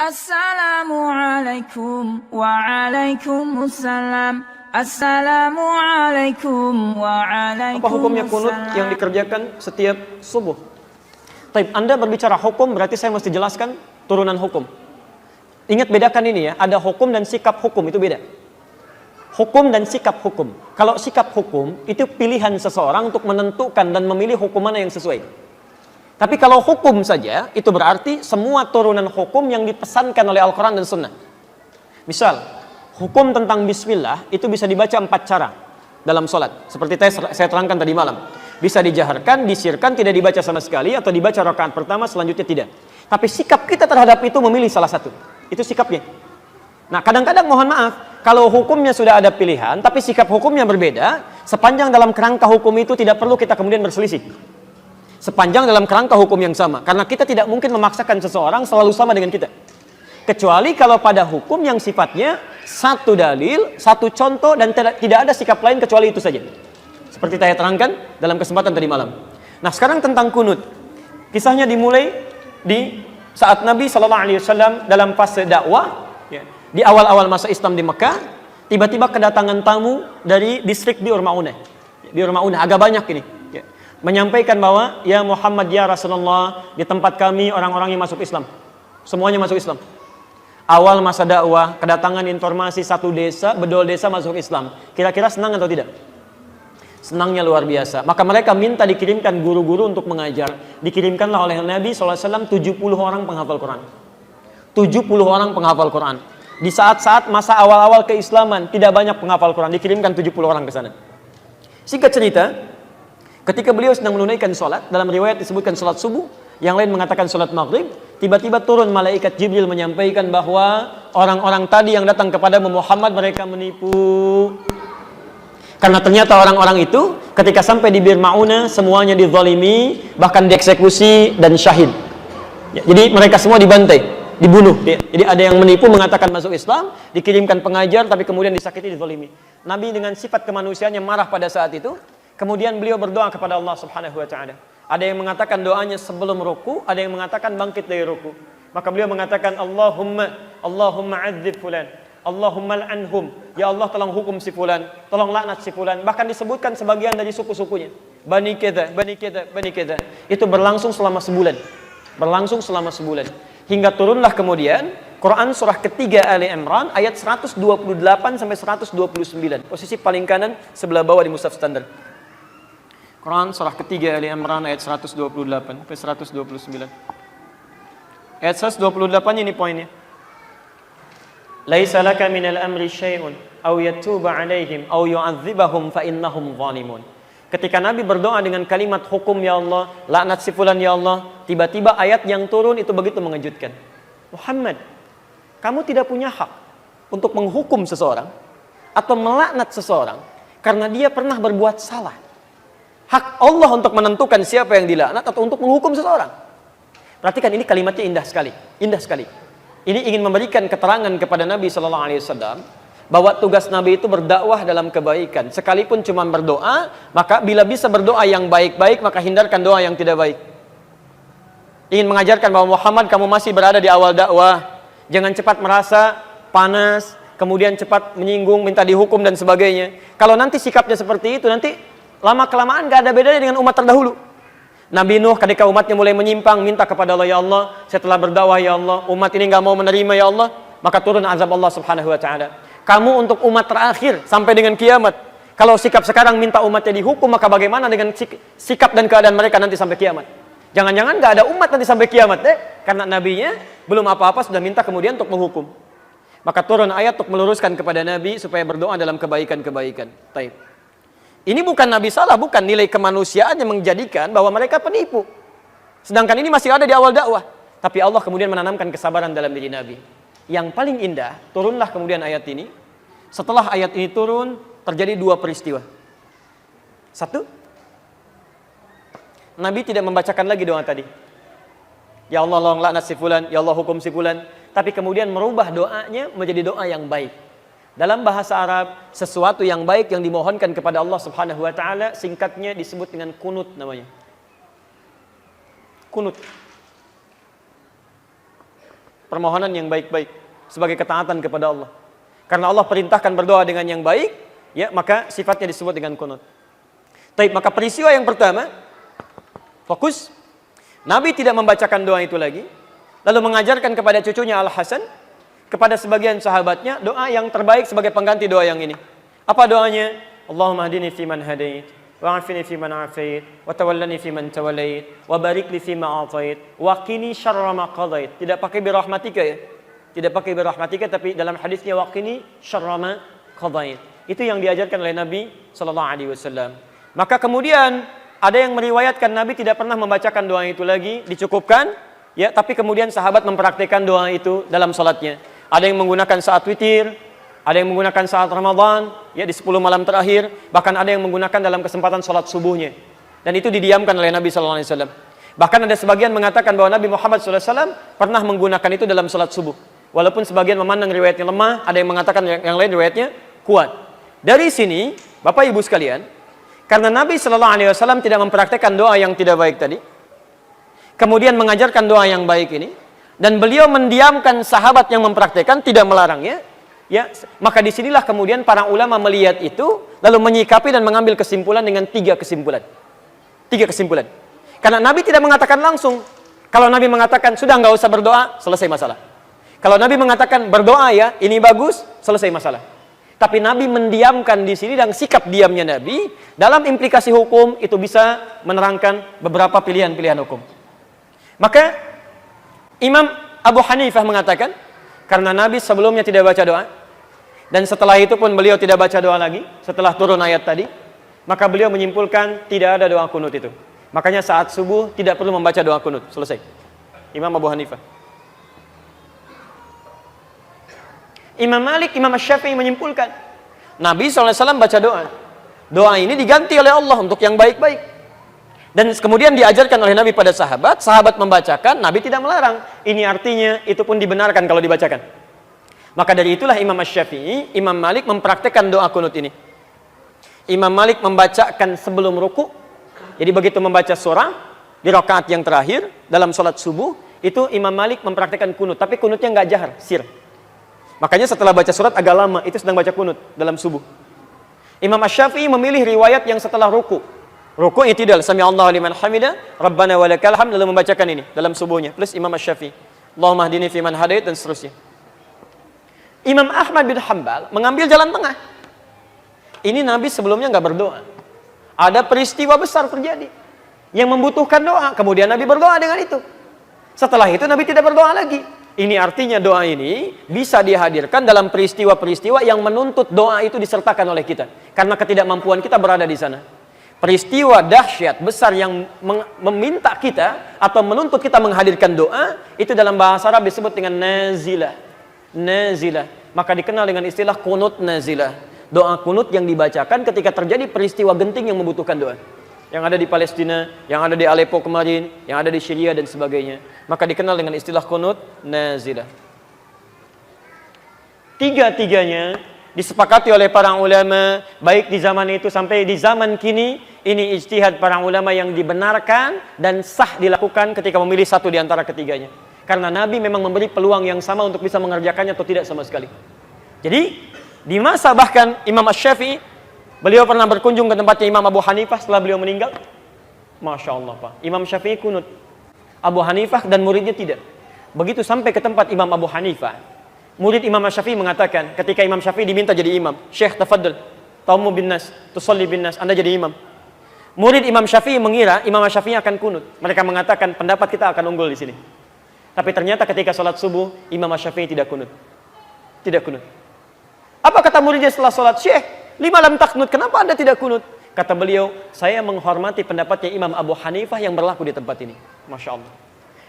Assalamualaikum waalaikumsalam. Assalamualaikum waalaikumsalam. Apa hukumnya kunut yang dikerjakan setiap subuh? Taib, Anda berbicara hukum berarti saya mesti jelaskan turunan hukum. Ingat bedakan ini ya, ada hukum dan sikap hukum, itu beda. Hukum dan sikap hukum. Kalau sikap hukum itu pilihan seseorang untuk menentukan dan memilih hukum mana yang sesuai. Tapi kalau hukum saja, itu berarti semua turunan hukum yang dipesankan oleh Al-Quran dan Sunnah. Misal, hukum tentang bismillah itu bisa dibaca 4 cara dalam sholat. Seperti saya terangkan tadi malam. Bisa dijaharkan, disirkan, tidak dibaca sama sekali, atau dibaca rakaat pertama, selanjutnya tidak. Tapi sikap kita terhadap itu memilih salah satu. Itu sikapnya. Nah, kadang-kadang mohon maaf, kalau hukumnya sudah ada pilihan, tapi sikap hukumnya berbeda, sepanjang dalam kerangka hukum itu tidak perlu kita kemudian berselisih. Sepanjang dalam kerangka hukum yang sama. Karena kita tidak mungkin memaksakan seseorang selalu sama dengan kita. Kecuali kalau pada hukum yang sifatnya satu dalil, satu contoh, dan tidak ada sikap lain kecuali itu saja. Seperti saya terangkan dalam kesempatan tadi malam. Nah, sekarang tentang kunut. Kisahnya dimulai di saat Nabi SAW dalam fase dakwah. Di awal-awal masa Islam di Mekah, tiba-tiba kedatangan tamu dari distrik Bi'r Ma'unah. Bi'r Ma'unah, agak banyak ini. Menyampaikan bahwa, ya Muhammad, ya Rasulullah, di tempat kami orang-orang yang masuk Islam. Semuanya masuk Islam. Awal masa dakwah, kedatangan informasi satu desa, bedol desa masuk Islam. Kira-kira senang atau tidak? Senangnya luar biasa. Maka mereka minta dikirimkan guru-guru untuk mengajar. Dikirimkanlah oleh Nabi SAW 70 orang penghafal Quran. 70 orang penghafal Quran. Di saat-saat masa awal-awal keislaman, tidak banyak penghafal Quran. Dikirimkan 70 orang ke sana. Singkat cerita, ketika beliau sedang menunaikan sholat, dalam riwayat disebutkan sholat subuh, yang lain mengatakan sholat maghrib, tiba-tiba turun malaikat Jibril menyampaikan bahwa orang-orang tadi yang datang kepada Muhammad, mereka menipu. Karena ternyata orang-orang itu ketika sampai di Bir Ma'unah, semuanya dizalimi, bahkan dieksekusi dan syahid. Jadi mereka semua dibantai, dibunuh. Jadi ada yang menipu mengatakan masuk Islam, dikirimkan pengajar, tapi kemudian disakiti, dizalimi. Nabi dengan sifat kemanusiaannya marah pada saat itu. Kemudian beliau berdoa kepada Allah Subhanahu wa taala. Ada yang mengatakan doanya sebelum ruku, ada yang mengatakan bangkit dari ruku. Maka beliau mengatakan Allahumma adzib fulan, Allahumma al'anhum. Ya Allah, tolong hukum si fulan, tolong laknat si fulan. Bahkan disebutkan sebagian dari suku-sukunya. Bani kedza, bani kedza, bani kedza. Itu berlangsung selama sebulan. Berlangsung selama sebulan. Hingga turunlah kemudian Quran surah ketiga Ali Imran ayat 128 sampai 129. Posisi paling kanan sebelah bawah di mushaf standar. Quran surah ketiga Ali Imran ayat 128 sampai 129. Ayat 128 ini poinnya. Laisa laka minal amri syai'un aw yatuba 'alaihim aw yu'adzibahum fa innahum zalimun. Ketika Nabi berdoa dengan kalimat hukum ya Allah, laknat si fulan ya Allah, tiba-tiba ayat yang turun itu begitu mengejutkan. Muhammad, kamu tidak punya hak untuk menghukum seseorang atau melaknat seseorang karena dia pernah berbuat salah. Hak Allah untuk menentukan siapa yang dilaknat atau untuk menghukum seseorang. Perhatikan, ini kalimatnya indah sekali. Indah sekali. Ini ingin memberikan keterangan kepada Nabi SAW bahwa tugas Nabi itu berdakwah dalam kebaikan. Sekalipun cuma berdoa, maka bila bisa berdoa yang baik-baik, maka hindarkan doa yang tidak baik. Ingin mengajarkan bahwa Muhammad, kamu masih berada di awal dakwah. Jangan cepat merasa panas, kemudian cepat menyinggung, minta dihukum dan sebagainya. Kalau nanti sikapnya seperti itu, nanti lama-kelamaan gak ada bedanya dengan umat terdahulu. Nabi Nuh ketika umatnya mulai menyimpang, minta kepada Allah, ya Allah, setelah berdakwah ya Allah, umat ini gak mau menerima ya Allah, maka turun azab Allah Subhanahu wa ta'ala. Kamu untuk umat terakhir sampai dengan kiamat. Kalau sikap sekarang minta umatnya dihukum, maka bagaimana dengan sikap dan keadaan mereka nanti sampai kiamat? Jangan-jangan gak ada umat nanti sampai kiamat deh, karena nabinya belum apa-apa sudah minta kemudian untuk menghukum. Maka turun ayat untuk meluruskan kepada Nabi supaya berdoa dalam kebaikan-kebaikan. Taib. Ini bukan Nabi salah, bukan, nilai kemanusiaan yang menjadikan bahwa mereka penipu. Sedangkan ini masih ada di awal dakwah. Tapi Allah kemudian menanamkan kesabaran dalam diri Nabi. Yang paling indah, turunlah kemudian ayat ini. Setelah ayat ini turun, terjadi dua peristiwa. Satu, Nabi tidak membacakan lagi doa tadi. Ya Allah, tolong laknat si fulan, ya Allah hukum si fulan. Tapi kemudian merubah doanya menjadi doa yang baik. Dalam bahasa Arab, sesuatu yang baik yang dimohonkan kepada Allah Subhanahu wa taala singkatnya disebut dengan kunut namanya. Kunut. permohonan yang baik-baik sebagai ketaatan kepada Allah. Karena Allah perintahkan berdoa dengan yang baik, ya, maka sifatnya disebut dengan kunut. Baik, maka peristiwa yang pertama, fokus, Nabi tidak membacakan doa itu lagi, lalu mengajarkan kepada cucunya Al-Hasan, kepada sebagian sahabatnya, doa yang terbaik sebagai pengganti doa yang ini. Apa doanya? Allahumma hadini fiman hadait, wa'afini fiman afait, wa tawallani fiman tawallait, wa barik li fima atait, wa qini syarra ma qadait. Tidak pakai birahmatika ya. Tidak pakai birahmatika, tapi dalam hadisnya wa qini syarra ma qadait. Itu yang diajarkan oleh Nabi sallallahu alaihi wasallam. Maka kemudian ada yang meriwayatkan Nabi tidak pernah membacakan doa itu lagi, dicukupkan, ya, tapi kemudian sahabat mempraktikkan doa itu dalam salatnya. Ada yang menggunakan saat witir, ada yang menggunakan saat Ramadan, ya, di 10 malam terakhir, bahkan ada yang menggunakan dalam kesempatan salat subuhnya. Dan itu didiamkan oleh Nabi sallallahu alaihi wasallam. Bahkan ada sebagian mengatakan bahwa Nabi Muhammad sallallahu alaihi wasallam pernah menggunakan itu dalam salat subuh. Walaupun sebagian memandang riwayatnya lemah, ada yang mengatakan yang lain riwayatnya kuat. Dari sini, Bapak Ibu sekalian, karena Nabi sallallahu alaihi wasallam tidak mempraktikkan doa yang tidak baik tadi, kemudian mengajarkan doa yang baik ini, dan beliau mendiamkan sahabat yang mempraktikkan, tidak melarangnya, ya, maka disinilah kemudian para ulama melihat itu, lalu menyikapi dan mengambil kesimpulan dengan 3 kesimpulan. 3 kesimpulan. Karena Nabi tidak mengatakan langsung. Kalau Nabi mengatakan, sudah nggak usah berdoa, selesai masalah. Kalau Nabi mengatakan berdoa ya, ini bagus, selesai masalah. Tapi Nabi mendiamkan di sini, dan sikap diamnya Nabi dalam implikasi hukum itu bisa menerangkan beberapa pilihan-pilihan hukum. Maka Imam Abu Hanifah mengatakan, karena Nabi sebelumnya tidak baca doa, dan setelah itu pun beliau tidak baca doa lagi, setelah turun ayat tadi, maka beliau menyimpulkan tidak ada doa kunut itu. Makanya saat subuh tidak perlu membaca doa kunut, selesai. Imam Abu Hanifah. Imam Malik, Imam Syafi'i menyimpulkan, Nabi SAW baca doa. Doa ini diganti oleh Allah untuk yang baik-baik. Dan kemudian diajarkan oleh Nabi pada sahabat, sahabat membacakan, Nabi tidak melarang. Ini artinya itu pun dibenarkan kalau dibacakan. Maka dari itulah Imam Syafi'i, Imam Malik mempraktekkan doa kunut ini. Imam Malik membacakan sebelum ruku. Jadi begitu membaca surah di rakaat yang terakhir dalam sholat subuh, itu Imam Malik mempraktekkan kunut, tapi kunutnya nggak jahar, sir. Makanya setelah baca surat agak lama, itu sedang baca kunut dalam subuh. Imam Syafi'i memilih riwayat yang setelah ruku. Ruku i'tidal, sami Allahu liman hamidah, Rabbana walakal hamd, lalu membacakan ini dalam subuhnya. Plus Imam Syafi'i, Allahumma hdini fiman hadait, dan seterusnya. Imam Ahmad bin Hanbal mengambil jalan tengah. Ini Nabi sebelumnya nggak berdoa. Ada peristiwa besar terjadi yang membutuhkan doa, kemudian Nabi berdoa dengan itu. Setelah itu Nabi tidak berdoa lagi. Ini artinya doa ini bisa dihadirkan dalam peristiwa-peristiwa yang menuntut doa itu disertakan oleh kita. Karena ketidakmampuan kita berada di sana. Peristiwa dahsyat besar yang meminta kita atau menuntut kita menghadirkan doa, itu dalam bahasa Arab disebut dengan nazilah. Nazilah. Maka dikenal dengan istilah kunut nazilah. Doa kunut yang dibacakan ketika terjadi peristiwa genting yang membutuhkan doa. Yang ada di Palestina, yang ada di Aleppo kemarin, yang ada di Syria dan sebagainya. Maka dikenal dengan istilah kunut nazilah. Tiga-tiganya disepakati oleh para ulama, baik di zaman itu sampai di zaman kini, ini ijtihad para ulama yang dibenarkan dan sah dilakukan ketika memilih satu di antara ketiganya. Karena Nabi memang memberi peluang yang sama untuk bisa mengerjakannya atau tidak sama sekali. Jadi, di masa bahkan Imam Syafi'i, beliau pernah berkunjung ke tempatnya Imam Abu Hanifah setelah beliau meninggal. Masya Allah Pak, Imam Syafi'i kunut, Abu Hanifah dan muridnya tidak. Begitu sampai ke tempat Imam Abu Hanifah, murid Imam Syafi'i mengatakan, ketika Imam Syafi'i diminta jadi imam, Syekh tafaddal, taumu bin nas, tusalli bin nas, Anda jadi imam. Murid Imam Syafi'i mengira Imam Syafi'i akan kunut. Mereka mengatakan pendapat kita akan unggul di sini. Tapi ternyata ketika sholat subuh, Imam Syafi'i tidak kunut. Tidak kunut. Apa kata muridnya setelah sholat? Syekh, lima lam taknut, kenapa Anda tidak kunut? Kata beliau, saya menghormati pendapatnya Imam Abu Hanifah yang berlaku di tempat ini. Masya Allah.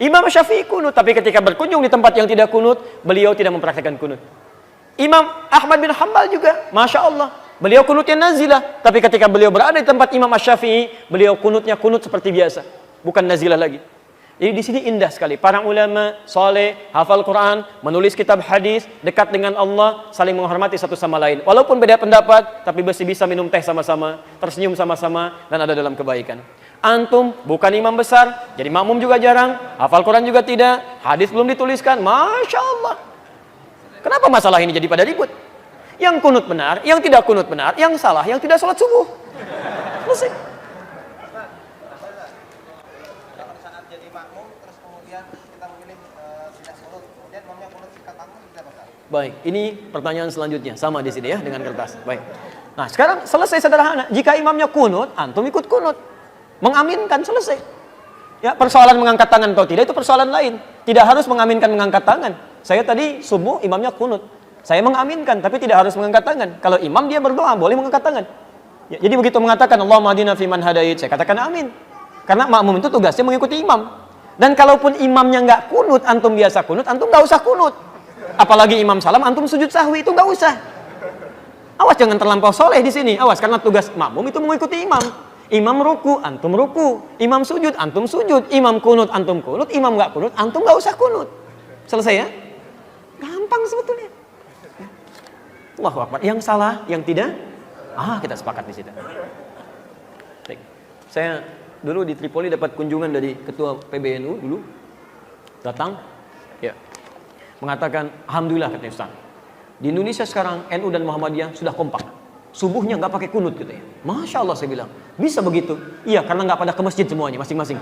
Imam Syafi'i kunut, tapi ketika berkunjung di tempat yang tidak kunut, beliau tidak mempraktikkan kunut. Imam Ahmad bin Hanbal juga, Masya Allah, beliau kunutnya nazilah, tapi ketika beliau berada di tempat Imam Syafi'i, beliau kunutnya kunut seperti biasa, bukan nazilah lagi. Jadi di sini indah sekali. Para ulama soleh, hafal Quran, menulis kitab hadis, dekat dengan Allah, saling menghormati satu sama lain. Walaupun beda pendapat, tapi masih bisa minum teh sama-sama, tersenyum sama-sama, dan ada dalam kebaikan. Antum bukan imam besar, jadi makmum juga jarang, hafal Quran juga tidak, hadis belum dituliskan, Masya Allah. Kenapa masalah ini jadi pada ribut? Yang kunut benar, yang tidak kunut benar, yang salah, yang tidak sholat subuh. Selesai. Kalau saat jadi makmum, terus kemudian kita memilih tidak kunut, kemudian imamnya kunut sikat tangan, tidak apa? Baik, ini pertanyaan selanjutnya, sama di sini ya dengan kertas. Baik. Nah, sekarang selesai sederhana. Jika imamnya kunut, antum ikut kunut. Mengaminkan, selesai. Ya, persoalan mengangkat tangan atau tidak itu persoalan lain. Tidak harus mengaminkan mengangkat tangan. Saya tadi subuh imamnya kunut. Saya mengaminkan, tapi tidak harus mengangkat tangan. Kalau imam dia berdoa, boleh mengangkat tangan. Ya, jadi begitu mengatakan Allahumma hadina fiman hadait, saya katakan amin. Karena makmum itu tugasnya mengikuti imam. Dan kalaupun imamnya nggak kunut, antum biasa kunut, antum nggak usah kunut. Apalagi imam salam, antum sujud sahwi, itu nggak usah. Awas jangan terlampau soleh di sini. Awas, karena tugas makmum itu mengikuti imam. Imam ruku, antum ruku. Imam sujud, antum sujud. Imam kunut, antum kunut. Imam nggak kunut, antum nggak usah kunut. Selesai ya? Gampang sebetulnya. Allahu Akbar. Yang salah, yang tidak, kita sepakat di situ. Baik. Saya dulu di Tripoli dapat kunjungan dari ketua PBNU dulu. Datang, ya, mengatakan, alhamdulillah katanya Ustaz. Di Indonesia sekarang NU dan Muhammadiyah sudah kompak. Subuhnya nggak pakai kunut gitu ya. Masya Allah saya bilang, bisa begitu? Iya, karena nggak pada ke masjid semuanya masing-masing.